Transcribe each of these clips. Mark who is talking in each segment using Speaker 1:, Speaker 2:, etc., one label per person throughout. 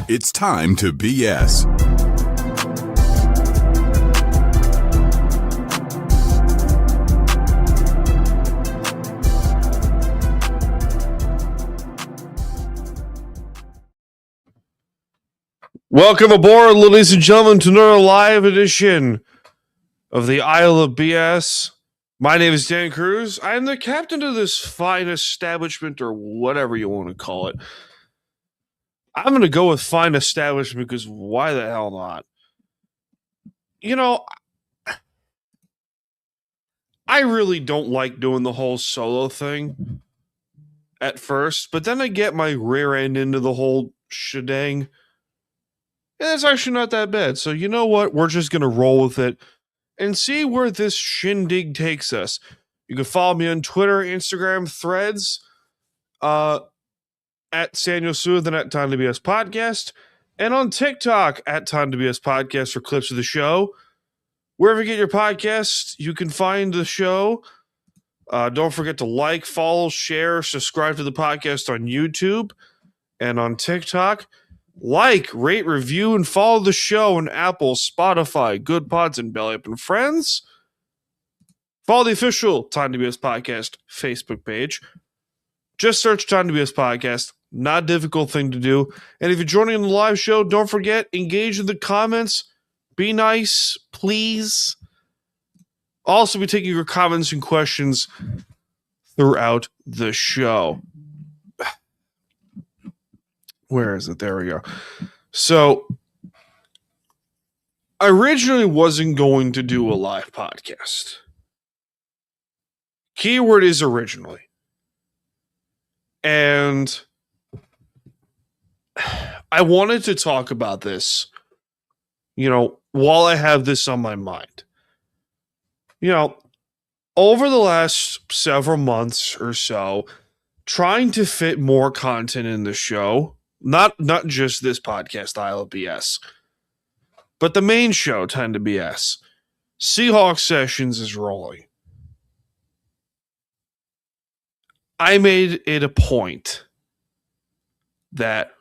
Speaker 1: It's time to BS.
Speaker 2: Welcome aboard, ladies and gentlemen, to another live edition of the Isle of BS. My name is Dan Cruz. I am the captain of this fine establishment, or whatever you want to call it. I'm going to go with fine establishment because why the hell not? You know, I really don't like doing the whole solo thing at first, but then I get my rear end into the whole shebang. And it's actually not that bad. So you know what? We're just going to roll with it and see where this shindig takes us. You can follow me on Twitter, Instagram, Threads, at Samuel Sooth and at Time to BS Podcast, and on TikTok at Time to BS Podcast for clips of the show. Wherever you get your podcasts, you can find the show. Don't forget to like, follow, share, subscribe to the podcast on YouTube and on TikTok. Like, rate, review, and follow the show on Apple, Spotify, Good Pods, and Belly Up and Friends. Follow the official Time to BS Podcast Facebook page. Just search Time to BS Podcast. Not a difficult thing to do. And if you're joining in the live show, don't forget, engage in the comments. Be nice, please. I'll also be taking your comments and questions throughout the show. Where is it? There we go. So, I originally wasn't going to do a live podcast. Keyword is originally. And I wanted to talk about this, while I have this on my mind. Over the last several months or so, trying to fit more content in the show, not just this podcast, Isle of BS, but the main show, Time to BS. Seahawks Sessions is rolling. I made it a point that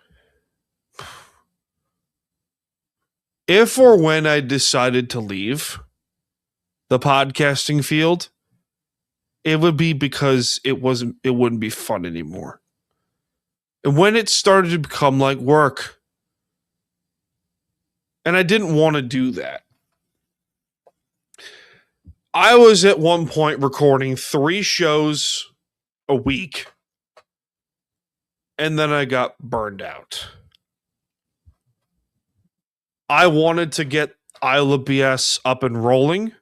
Speaker 2: if or when I decided to leave the podcasting field, it would be because it wouldn't be fun anymore. And when it started to become like work, and I didn't want to do that. I was at one point recording 3 shows a week, and then I got burned out. I wanted to get Isle of BS up and rolling.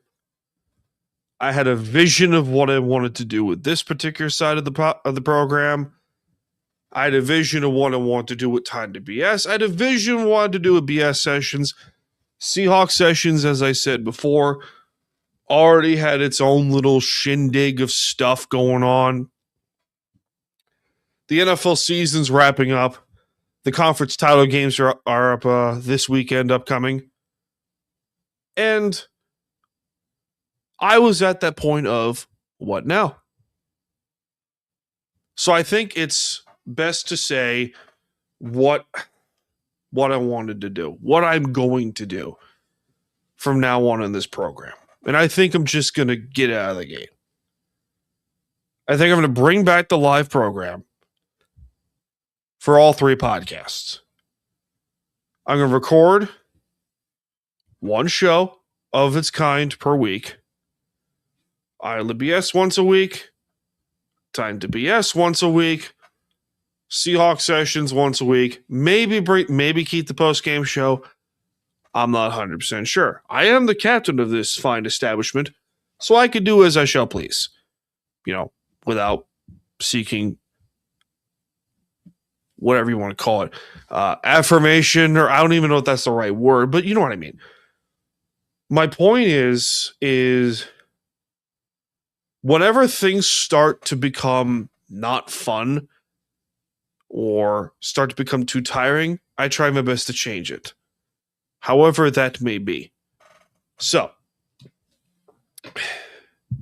Speaker 2: I had a vision of what I wanted to do with this particular side of the program. I had a vision of what I wanted to do with Time to BS. I had a vision of what I wanted to do with BS Sessions. Seahawks Sessions, as I said before, already had its own little shindig of stuff going on. The NFL season's wrapping up. The conference title games are up this weekend upcoming. And I was at that point of, what now? So I think it's best to say what I wanted to do, what I'm going to do from now on in this program. And I think I'm just going to get out of the gate. I think I'm going to bring back the live program for all 3 podcasts. I'm going to record 1 show of its kind per week. Isle of BS once a week. Time to BS once a week. Seahawks Sessions once a week. Maybe keep the post-game show. I'm not 100% sure. I am the captain of this fine establishment, so I can do as I shall please. Without seeking whatever you want to call it, affirmation, or I don't even know if that's the right word, but you know what I mean. My point is whenever things start to become not fun or start to become too tiring, I try my best to change it, however that may be. So,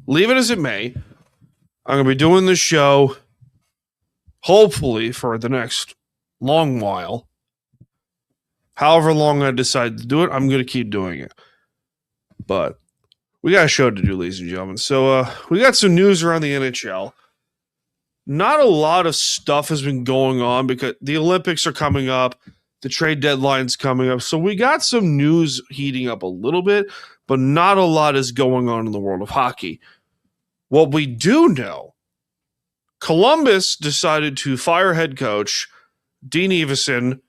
Speaker 2: leave it as it may. I'm going to be doing this show hopefully for the next long while. However long I decide to do it, I'm going to keep doing it. But we got a show to do, ladies and gentlemen. So we got some news around the NHL. Not a lot of stuff has been going on because the Olympics are coming up. The trade deadline's coming up. So we got some news heating up a little bit, but not a lot is going on in the world of hockey. What we do know, Columbus decided to fire head coach Dean Evason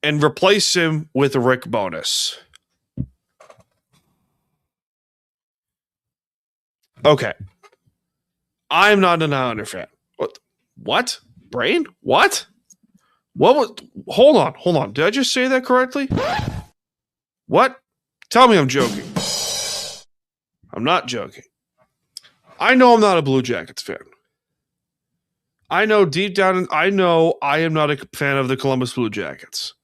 Speaker 2: and replace him with Rick Bowness. Okay. I'm not an Islander fan. What? Brain? What? What was... Hold on. Did I just say that correctly? What? Tell me I'm joking. I'm not joking. I know I'm not a Blue Jackets fan. I know deep down, I know I am not a fan of the Columbus Blue Jackets.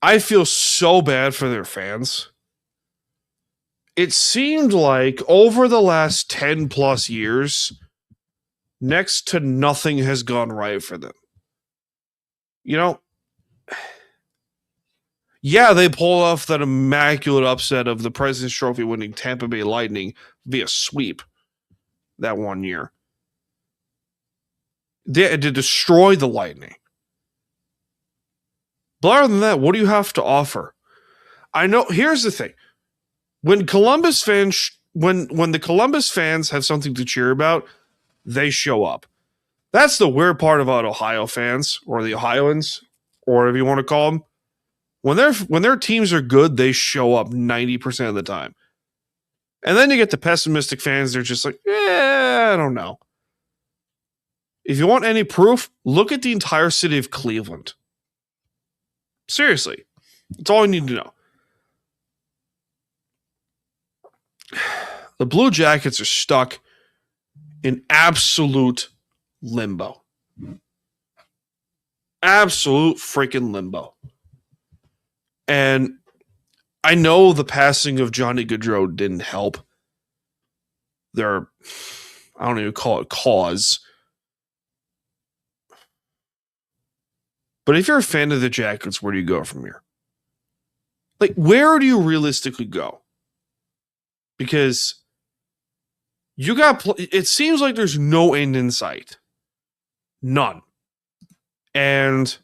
Speaker 2: I feel so bad for their fans. It seemed like over the last 10 plus years, next to nothing has gone right for them. You know, yeah, they pulled off that immaculate upset of the President's Trophy winning Tampa Bay Lightning via sweep that one year. They had to destroy the Lightning. But other than that, what do you have to offer? I know, here's the thing. When Columbus fans, when the Columbus fans have something to cheer about, they show up. That's the weird part about Ohio fans, or the Ohioans, or whatever you want to call them. When their teams are good, they show up 90% of the time. And then you get the pessimistic fans, they're just like, I don't know. If you want any proof, look at the entire city of Cleveland. Seriously. That's all you need to know. The Blue Jackets are stuck in absolute limbo. Absolute freaking limbo. And I know the passing of Johnny Gaudreau didn't help their, I don't even call it cause. But if you're a fan of the Jackets, where do you go from here? Like, where do you realistically go? Because it seems like there's no end in sight. None. And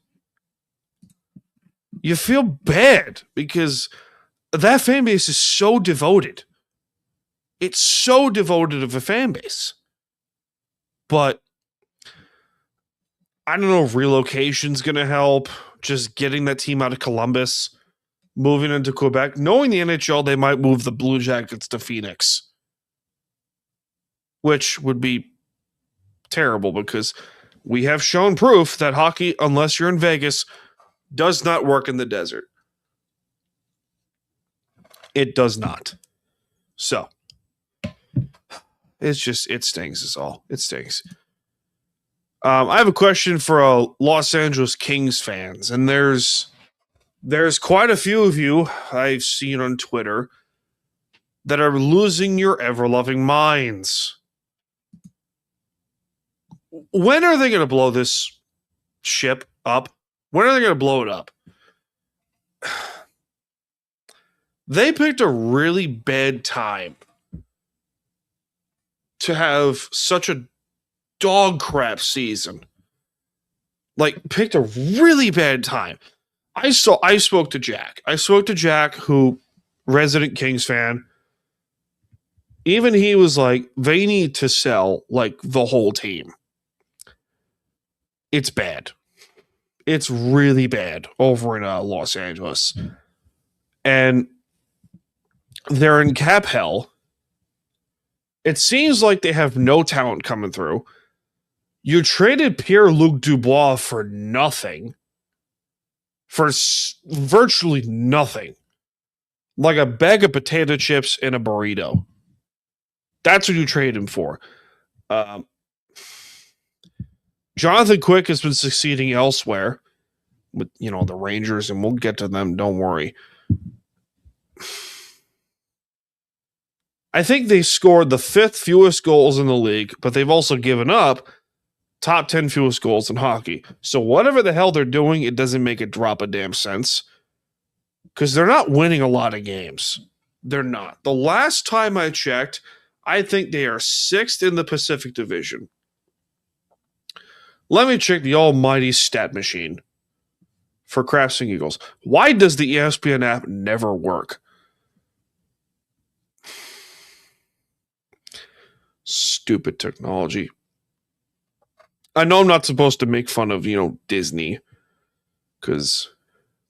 Speaker 2: you feel bad because that fan base is so devoted. It's so devoted of a fan base. But I don't know if relocation's going to help. Just getting that team out of Columbus, moving into Quebec. Knowing the NHL, they might move the Blue Jackets to Phoenix, which would be terrible because we have shown proof that hockey, unless you're in Vegas, does not work in the desert. It does not. So, it stings is all. It stings. I have a question for Los Angeles Kings fans, and there's quite a few of you I've seen on Twitter that are losing your ever-loving minds. When are they going to blow this ship up? When are they going to blow it up? They picked a really bad time to have such a dog crap season. Like, picked a really bad time. I spoke to Jack. Who, resident Kings fan. Even he was like, they need to sell, like, the whole team. It's bad. It's really bad over in Los Angeles. And they're in cap hell. It seems like they have no talent coming through. You traded Pierre-Luc Dubois for nothing. For virtually nothing. Like a bag of potato chips and a burrito. That's what you traded him for. Jonathan Quick has been succeeding elsewhere with, the Rangers, and we'll get to them. Don't worry. I think they scored the 5th fewest goals in the league, but they've also given up top 10 fewest goals in hockey. So whatever the hell they're doing, it doesn't make it drop a damn sense. Because they're not winning a lot of games. They're not. The last time I checked, I think they are 6th in the Pacific Division. Let me check the almighty stat machine for Crafts and Eagles. Why does the ESPN app never work? Stupid technology. I know I'm not supposed to make fun of, Disney. Because,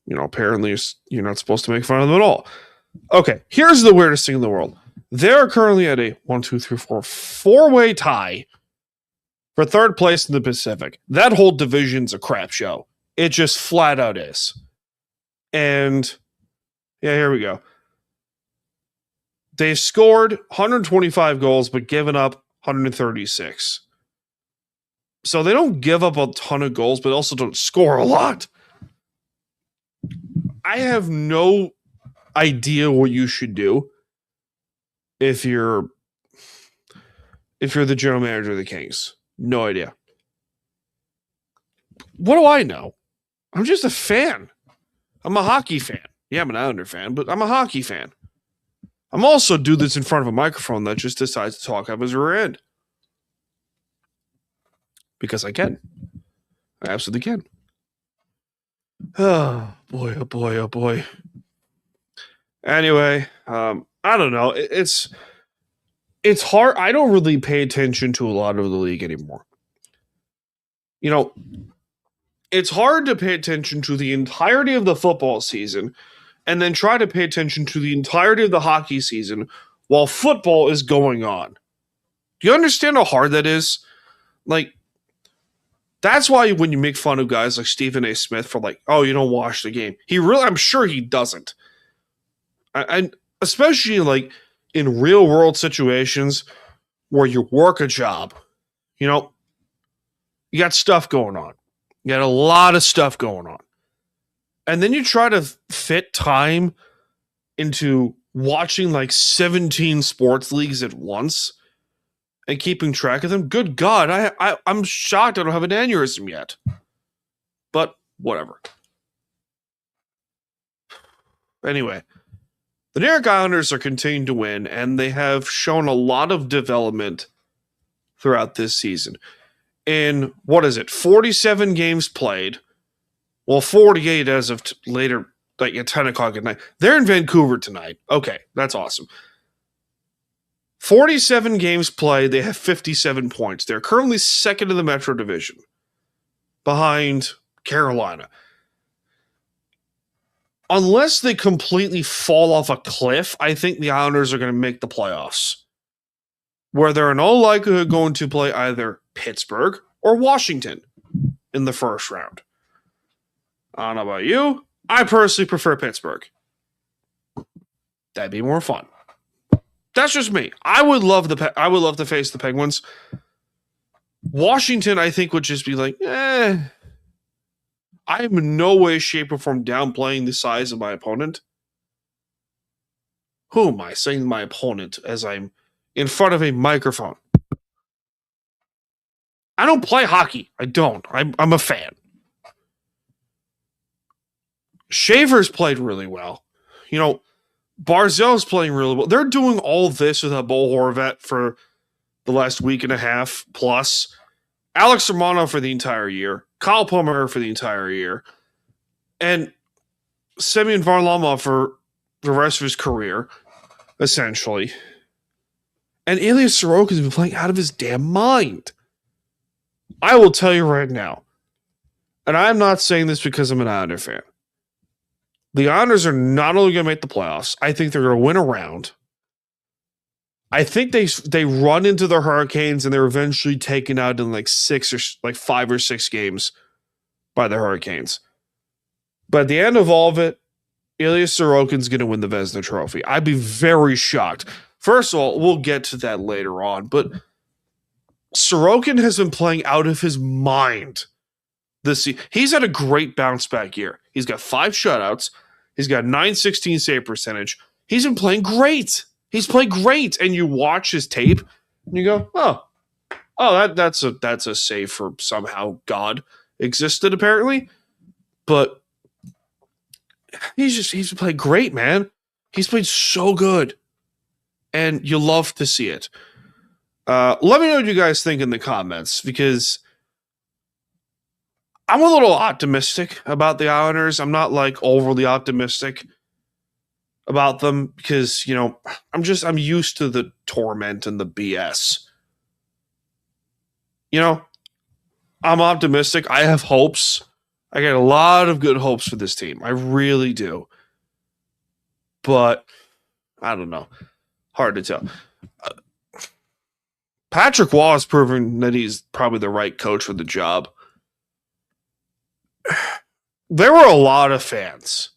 Speaker 2: apparently you're not supposed to make fun of them at all. Okay, here's the weirdest thing in the world. They're currently at a 4-way tie for third place in the Pacific. That whole division's a crap show. It just flat out is. And, yeah, here we go. They scored 125 goals, but given up 136. So they don't give up a ton of goals, but also don't score a lot. I have no idea what you should do if you're the general manager of the Kings. No idea. What do I know? I'm just a fan. I'm a hockey fan. Yeah, I'm an Islander fan, but I'm a hockey fan. I'm also a dude that's in front of a microphone that just decides to talk up his rear end. Because I can. I absolutely can. Oh, boy, oh, boy, oh, boy. Anyway, I don't know. It's hard. I don't really pay attention to a lot of the league anymore. It's hard to pay attention to the entirety of the football season and then try to pay attention to the entirety of the hockey season while football is going on. Do you understand how hard that is? That's why when you make fun of guys like Stephen A. Smith for you don't watch the game. I'm sure he doesn't. And especially in real world situations where you work a job, you got stuff going on. You got a lot of stuff going on. And then you try to fit time into watching 17 sports leagues at once and keeping track of them. Good God, I'm shocked I don't have an aneurysm yet. But whatever. Anyway, the New York Islanders are continuing to win, and they have shown a lot of development throughout this season. In, 47 games played. Well, 48 as of later, at 10 o'clock at night. They're in Vancouver tonight. Okay, that's awesome. 47 games played. They have 57 points. They're currently second in the Metro Division, behind Carolina. Unless they completely fall off a cliff, I think the Islanders are going to make the playoffs, where they're in all likelihood going to play either Pittsburgh or Washington in the first round. I don't know about you. I personally prefer Pittsburgh. That'd be more fun. That's just me. I would love to face the Penguins. Washington, I think, would just be I am in no way, shape, or form downplaying the size of my opponent. Who am I saying my opponent as I'm in front of a microphone? I don't play hockey. I don't. I'm a fan. Shaver's played really well. Barzell's playing really well. They're doing all this without Bo Horvat for the last week and a half plus. Alex Romano for the entire year. Kyle Palmer for the entire year. And Semyon Varlamov for the rest of his career, essentially. And Ilya Sorokin's been playing out of his damn mind. I will tell you right now, and I'm not saying this because I'm an Islander fan. The Islanders are not only going to make the playoffs, I think they're going to win a round. I think they run into the Hurricanes and they're eventually taken out in 5 or 6 games by the Hurricanes. But at the end of all of it, Ilya Sorokin's going to win the Vezina Trophy. I'd be very shocked. First of all, we'll get to that later on, but Sorokin has been playing out of his mind this season. He's had a great bounce back year. He's got 5 shutouts. He's got .916 save percentage. He's been playing great. He's played great. And you watch his tape and you go, oh, oh, that's a save for somehow God existed apparently, but he's played great, man. He's played so good, and you love to see it. Let me know what you guys think in the comments because I'm a little optimistic about the Islanders. I'm not like overly optimistic about them because I'm used to the torment and the BS. I'm optimistic. I have hopes. I got a lot of good hopes for this team. I really do. But I don't know. Hard to tell. Patrick Waugh has proven that he's probably the right coach for the job. There were a lot of fans,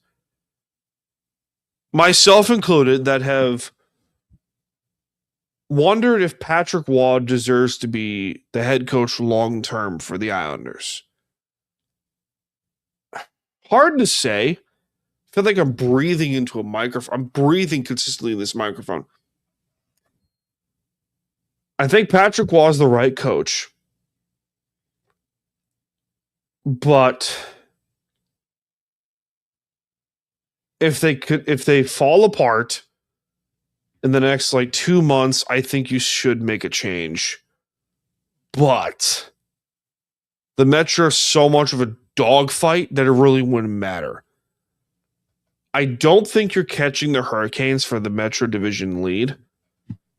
Speaker 2: myself included, that have wondered if Patrick Waugh deserves to be the head coach long term for the Islanders. Hard to say. I feel like I'm breathing into a microphone. I'm breathing consistently in this microphone. I think Patrick Waugh is the right coach. But if they fall apart in the next 2 months, I think you should make a change. But the Mets are so much of a dogfight that it really wouldn't matter. I don't think you're catching the Hurricanes for the Metro Division lead.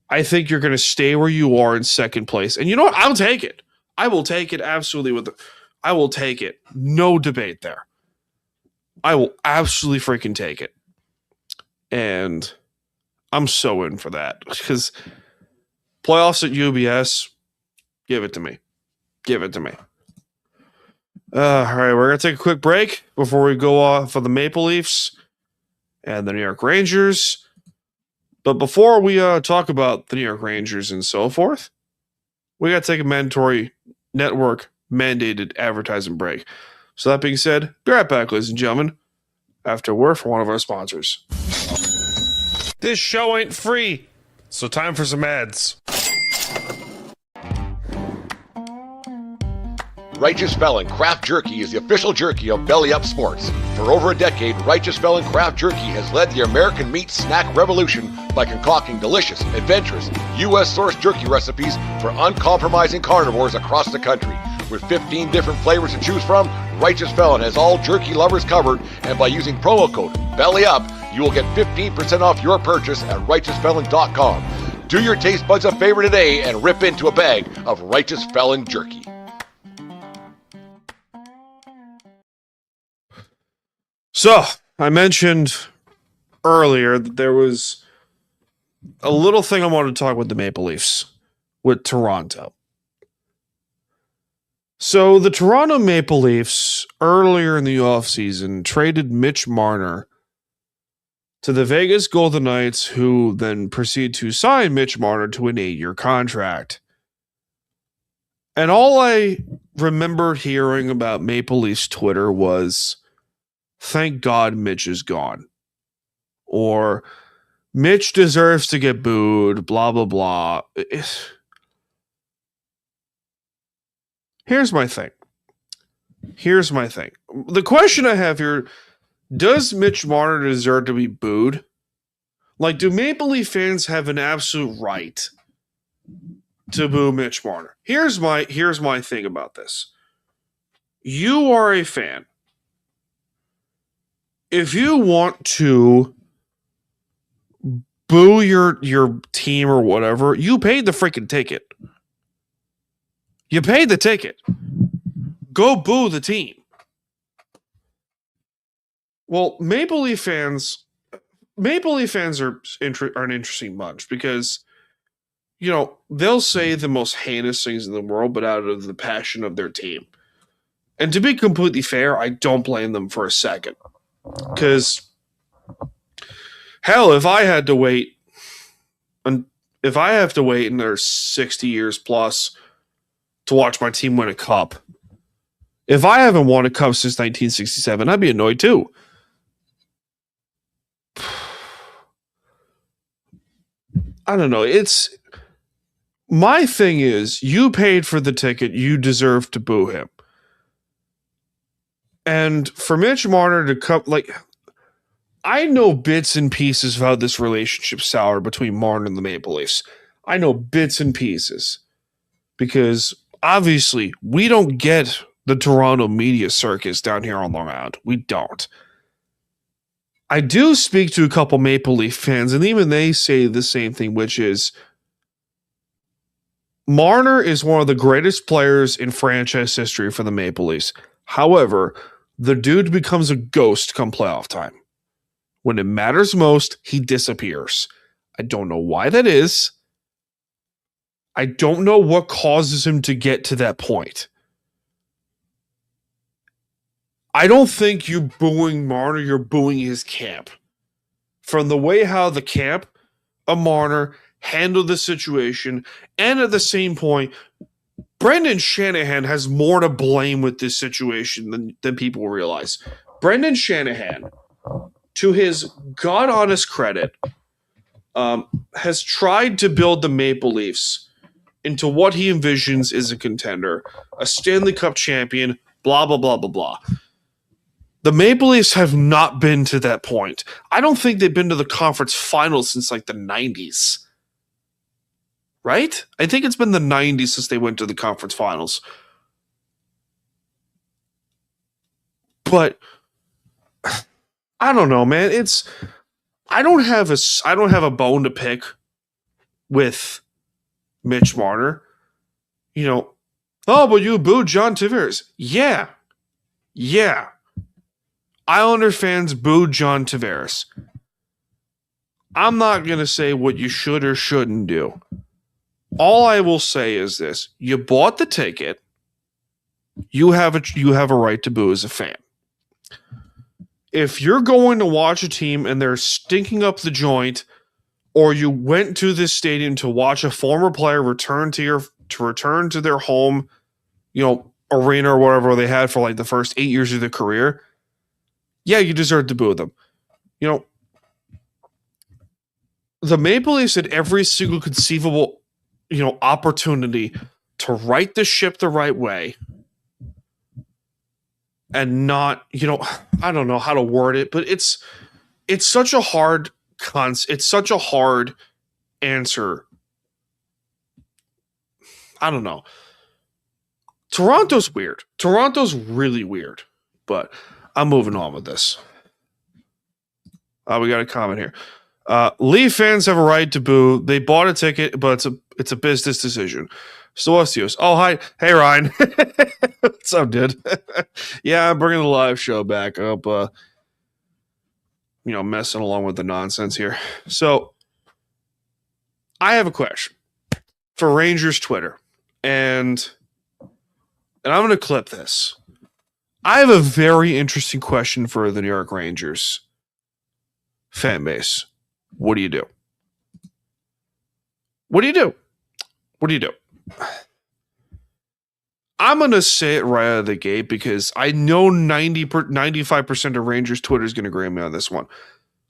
Speaker 2: I think you're going to stay where you are in second place. And you know what? I'll take it. I will take it absolutely I will take it. No debate there. I will absolutely freaking take it. And I'm so in for that because playoffs at UBS, give it to me. Give it to me. All right, we're going to take a quick break before we go off for the Maple Leafs and the New York Rangers. But before we talk about the New York Rangers and so forth, we got to take a mandatory network mandated advertising break. So that being said, be right back, ladies and gentlemen, after a word from one of our sponsors. This show ain't free, so time for some ads.
Speaker 3: Righteous Felon Craft Jerky is the official jerky of Belly Up Sports. For over a decade, Righteous Felon Craft Jerky has led the American meat snack revolution by concocting delicious, adventurous, U.S.-sourced jerky recipes for uncompromising carnivores across the country. With 15 different flavors to choose from, Righteous Felon has all jerky lovers covered, and by using promo code BELLYUP, you will get 15% off your purchase at RighteousFelon.com. Do your taste buds a favor today and rip into a bag of Righteous Felon jerky.
Speaker 2: So, I mentioned earlier that there was a little thing I wanted to talk with the Maple Leafs, with Toronto. So, the Toronto Maple Leafs, earlier in the offseason, traded Mitch Marner to the Vegas Golden Knights, who then proceed to sign Mitch Marner to an 8-year contract. And all I remember hearing about Maple Leafs Twitter was, thank God Mitch is gone. Or Mitch deserves to get booed, blah, blah, blah. Here's my thing. The question I have here, does Mitch Marner deserve to be booed? Do Maple Leaf fans have an absolute right to boo Mitch Marner? Here's my thing about this. You are a fan. If you want to boo your team or whatever, you paid the freaking ticket. You paid the ticket. Go boo the team. Well, Maple Leaf fans are an interesting bunch because, they'll say the most heinous things in the world, but out of the passion of their team. And to be completely fair, I don't blame them for a second. Because, hell, if I have to wait another 60 years plus to watch my team win a cup, if I haven't won a cup since 1967, I'd be annoyed too. I don't know. My thing is, you paid for the ticket, you deserve to boo him. And for Mitch Marner to come, like, I know bits and pieces of how this relationship soured between Marner and the Maple Leafs. I know bits and pieces. Because obviously, we don't get the Toronto media circus down here on Long Island. We don't. I do speak to a couple Maple Leaf fans, and even they say the same thing, which is Marner is one of the greatest players in franchise history for the Maple Leafs. However, the dude becomes a ghost come playoff time. When it matters most, he disappears. I don't know why that is. I don't know what causes him to get to that point. I don't think you're booing Marner, you're booing his camp. From the way how the camp of Marner handled the situation, and at the same point, Brendan Shanahan has more to blame with this situation than people realize. Brendan Shanahan, to his God-honest credit, has tried to build the Maple Leafs into what he envisions is a contender, a Stanley Cup champion, blah, blah, blah, blah, blah. The Maple Leafs have not been to that point. I don't think they've been to the conference finals since like the 90s. Right? I think it's been the 90s since they went to the conference finals. But I don't know, man. I don't have a bone to pick with Mitch Marner. You know, oh, but you booed John Tavares. Yeah. Islander fans booed John Tavares. I'm not going to say what you should or shouldn't do. All I will say is this. You bought the ticket. You have a right to boo as a fan. If you're going to watch a team and they're stinking up the joint, or you went to this stadium to watch a former player return to their home, arena or whatever they had for like the first 8 years of their career, yeah, you deserve to boo them. The Maple Leafs had every single conceivable, opportunity to right the ship the right way and not, I don't know how to word it, but it's such a hard it's such a hard answer. I don't know. Toronto's weird. Toronto's really weird, but I'm moving on with this. We got a comment here. Leaf fans have a right to boo. They bought a ticket, but it's a business decision. Celestios. Oh, hi. Hey, Ryan. What's up, dude? Yeah, I'm bringing the live show back up. Messing along with the nonsense here. So, I have a question for Rangers Twitter. And I'm going to clip this. I have a very interesting question for the New York Rangers fan base. What do you do? What do you do? What do you do? I'm going to say it right out of the gate because I know 95% of Rangers Twitter is going to agree with me on this one.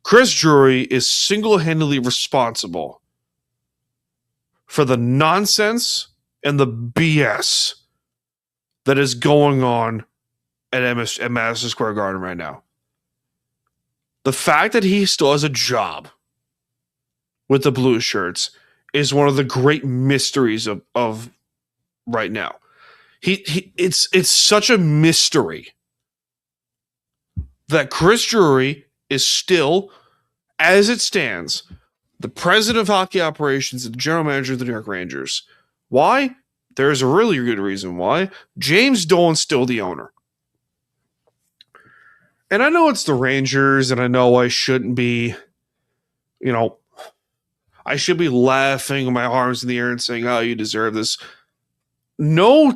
Speaker 2: Chris Drury is single-handedly responsible for the nonsense and the BS that is going on at Madison Square Garden right now. The fact that he still has a job with the Blue Shirts is one of the great mysteries of right now. It's such a mystery that Chris Drury is still, as it stands, the president of hockey operations and the general manager of the New York Rangers. Why? There's a really good reason why. James Dolan's still the owner. And I know it's the Rangers, and I know I shouldn't be, I should be laughing with my arms in the air and saying, oh, you deserve this. No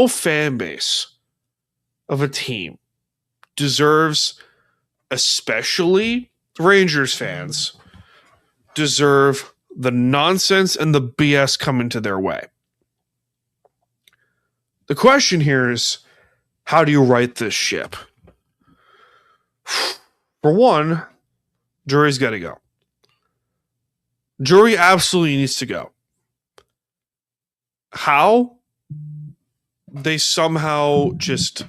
Speaker 2: fan base of a team deserves, especially Rangers fans, deserve the nonsense and the BS coming to their way. The question here is, how do you right this ship? For one, Drury's got to go. Drury absolutely needs to go. how they somehow just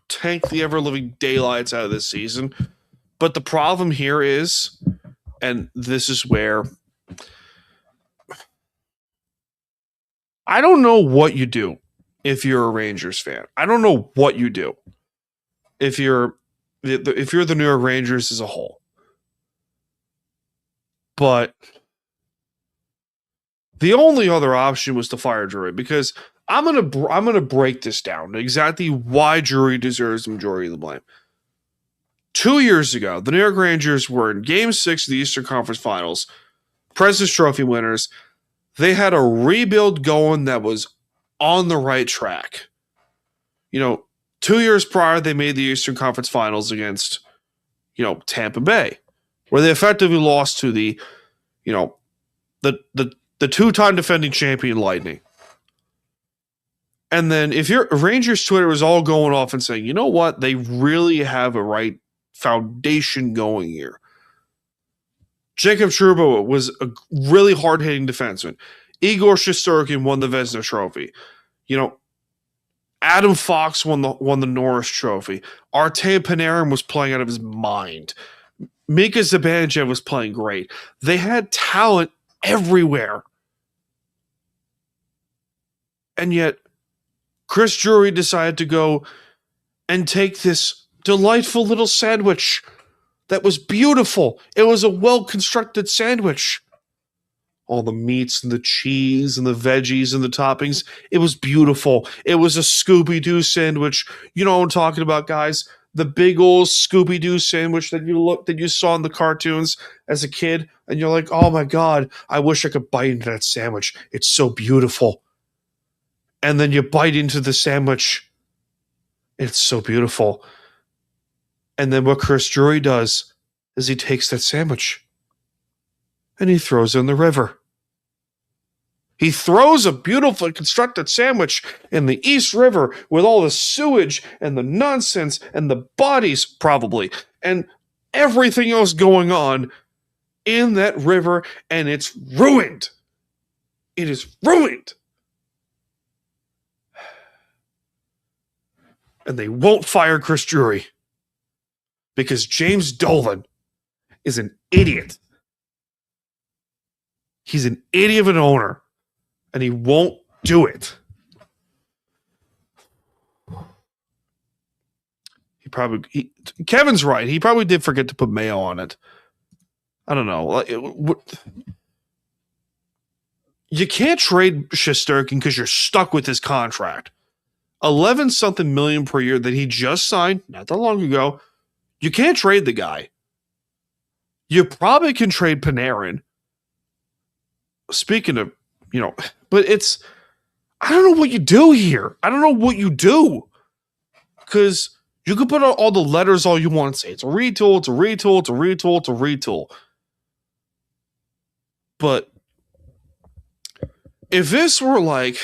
Speaker 2: tank the ever-living daylights out of this season. But the problem here is, and this is where I don't know what you do if you're a Rangers fan. I don't know what you do if you're the New York Rangers as a whole. But the only other option was to fire Drury, because I'm gonna break this down exactly why Drury deserves the majority of the blame. 2 years ago, the New York Rangers were in Game 6 of the Eastern Conference Finals, President's Trophy winners. They had a rebuild going that was on the right track. 2 years prior, they made the Eastern Conference Finals against, Tampa Bay, where they effectively lost to the two-time defending champion Lightning. And then if your Rangers Twitter was all going off and saying, you know what, they really have a right foundation going here. Jacob Trouba was a really hard-hitting defenseman. Igor Shesterkin won the Vezina Trophy. Adam Fox won the Norris Trophy. Artemi Panarin was playing out of his mind. Mika Zibanejad was playing great. They had talent everywhere. And yet, Chris Drury decided to go and take this delightful little sandwich that was beautiful. It was a well-constructed sandwich. All the meats and the cheese and the veggies and the toppings. It was beautiful. It was a Scooby-Doo sandwich. You know what I'm talking about, guys? The big old Scooby-Doo sandwich that you saw in the cartoons as a kid, and you're like, oh my God, I wish I could bite into that sandwich. It's so beautiful. And then you bite into the sandwich. It's so beautiful. And then what Chris Drury does is he takes that sandwich and he throws it in the river. He throws a beautifully constructed sandwich in the East River with all the sewage and the nonsense and the bodies, probably, and everything else going on in that river, and it's ruined. It is ruined. And they won't fire Chris Drury because James Dolan is an idiot. He's an idiot of an owner, and he won't do it. Kevin's right. He probably did forget to put mayo on it. I don't know. You can't trade Shesterkin because you're stuck with his contract. 11-something million per year that he just signed not that long ago. You can't trade the guy. You probably can trade Panarin. Speaking of, but I don't know what you do here. I don't know what you do. Because you could put out all the letters all you want and say it's a retool, it's a retool, it's a retool, it's a retool. But if this were like,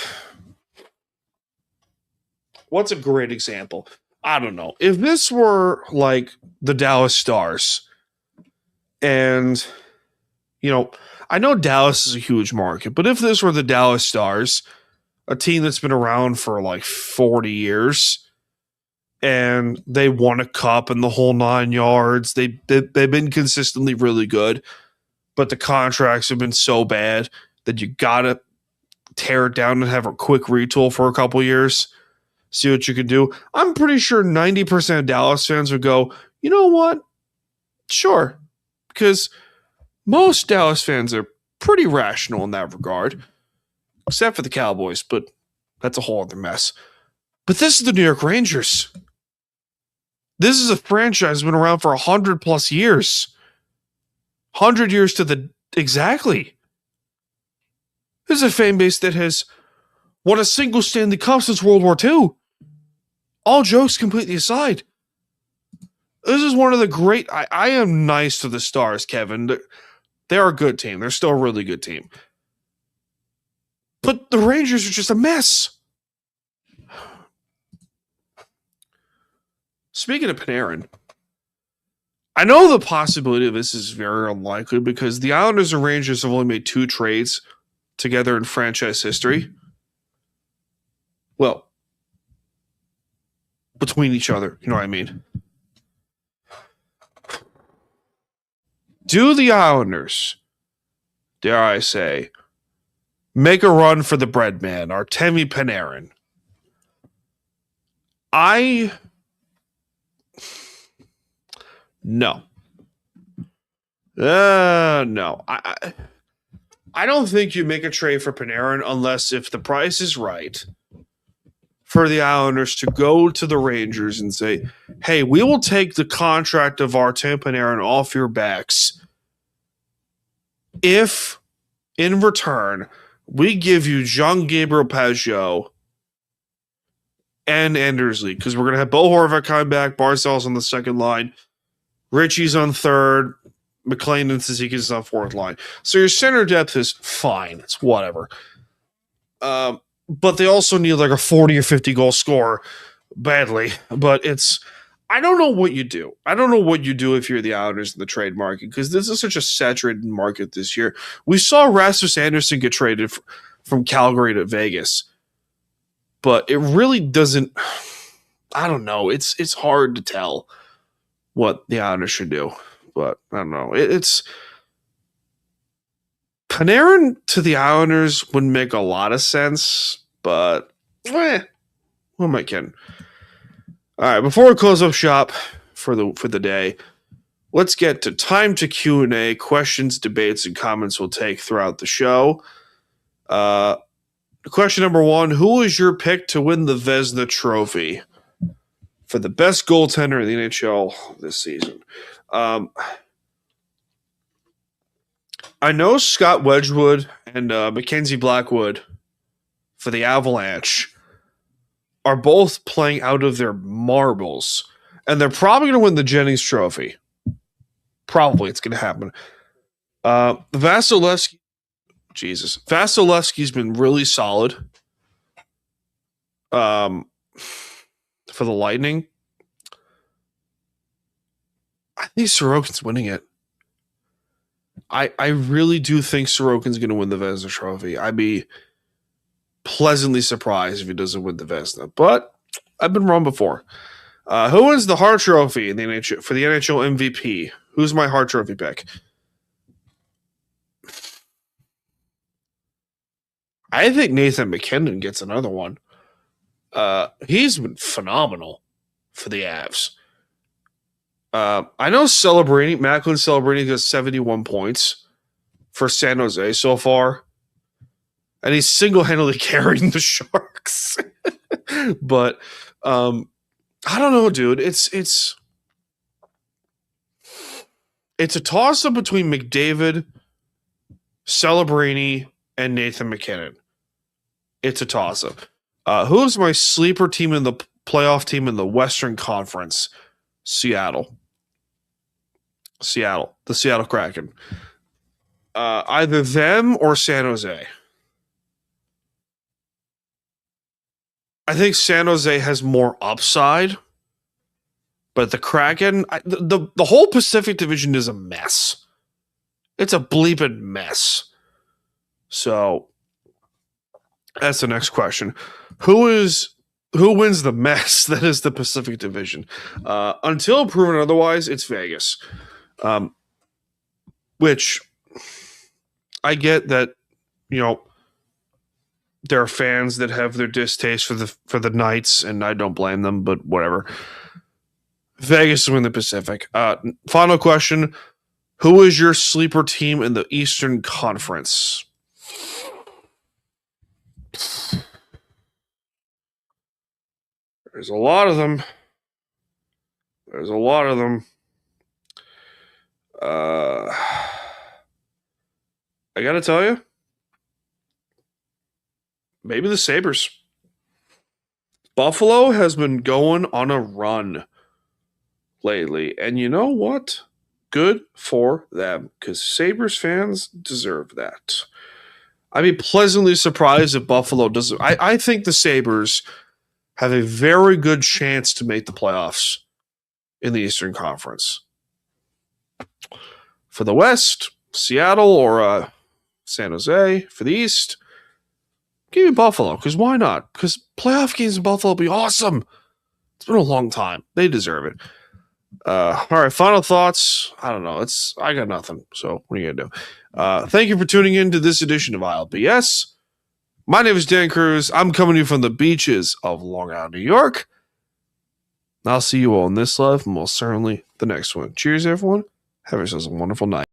Speaker 2: what's a great example? I don't know. If this were like the Dallas Stars, and, I know Dallas is a huge market, but if this were the Dallas Stars, a team that's been around for like 40 years, and they won a cup and the whole 9 yards, they've been consistently really good, but the contracts have been so bad that you gotta tear it down and have a quick retool for a couple years. See what you can do. I'm pretty sure 90% of Dallas fans would go, you know what? Sure. Because most Dallas fans are pretty rational in that regard, except for the Cowboys, but that's a whole other mess. But this is the New York Rangers. This is a franchise that's been around for 100+ years. 100 years to the exactly. This is a fan base that has won a single Stanley Cup since World War II. All jokes completely aside. This is one of the great... I am nice to the Stars, Kevin. They're a good team. They're still a really good team. But the Rangers are just a mess. Speaking of Panarin, I know the possibility of this is very unlikely because the Islanders and Rangers have only made 2 trades together in franchise history. Well, between each other, you know what I mean? Do the Islanders, dare I say, make a run for the bread man, Artemi Panarin? No. No. I don't think you make a trade for Panarin unless if the price is right for the Islanders to go to the Rangers and say, hey, we will take the contract of Artemi Panarin off your backs if, in return, we give you Jean-Gabriel Pageau and Anders Lee, because we're going to have Bo Horvath coming back, Barzal's on the second line, Richie's on third, McLean and Cizikas is on fourth line. So your center depth is fine. It's whatever. But they also need like a 40 or 50 goal scorer badly. But I don't know what you do. I don't know what you do if you're the Islanders in the trade market, because this is such a saturated market this year. We saw Rasmus Anderson get traded from Calgary to Vegas. But it really doesn't, I don't know. It's hard to tell what the Islanders should do. But I don't know. It's Panarin to the Islanders would make a lot of sense, but who am I kidding? All right, before we close up shop for the day, let's get to time to Q&A, questions, debates, and comments we'll take throughout the show. Question number 1, who is your pick to win the Vezina Trophy for the best goaltender in the NHL this season? I know Scott Wedgwood and Mackenzie Blackwood for the Avalanche are both playing out of their marbles, and they're probably going to win the Jennings Trophy. Probably it's going to happen. Vasilevsky's been really solid for the Lightning. I think Sorokin's winning it. I really do think Sorokin's going to win the Vezina Trophy. I'd be pleasantly surprised if he doesn't win the Vezina, but I've been wrong before. Who wins the Hart Trophy in the NHL, for the NHL MVP? Who's my Hart Trophy pick? I think Nathan McKinnon gets another one. He's been phenomenal for the Avs. I know Macklin Celebrini got 71 points for San Jose so far, and he's single-handedly carrying the Sharks. But I don't know, dude. It's a toss-up between McDavid, Celebrini, and Nathan McKinnon. It's a toss-up. Who's my sleeper team in the playoff team in the Western Conference? Seattle. The Seattle Kraken. Either them or San Jose. I think San Jose has more upside, but the Kraken, the whole Pacific Division is a mess. It's a bleeping mess. So that's the next question. Who wins the mess that is the Pacific Division? Until proven otherwise, it's Vegas. Which I get that, there are fans that have their distaste for the Knights, and I don't blame them, but whatever. Vegas will win the Pacific. Final question. Who is your sleeper team in the Eastern Conference? There's a lot of them. I got to tell you, maybe the Sabres. Buffalo has been going on a run lately. And you know what? Good for them, because Sabres fans deserve that. I'd be pleasantly surprised if Buffalo doesn't. I think the Sabres have a very good chance to make the playoffs in the Eastern Conference. For the West, Seattle or San Jose for the East. Give me Buffalo, because why not? Because playoff games in Buffalo will be awesome. It's been a long time. They deserve it. All right, final thoughts. I don't know. I got nothing. So what are you going to do? Thank you for tuning in to this edition of ILBS. My name is Dan Cruz. I'm coming to you from the beaches of Long Island, New York. I'll see you all in this live, and most certainly the next one. Cheers, everyone. Have yourselves a wonderful night.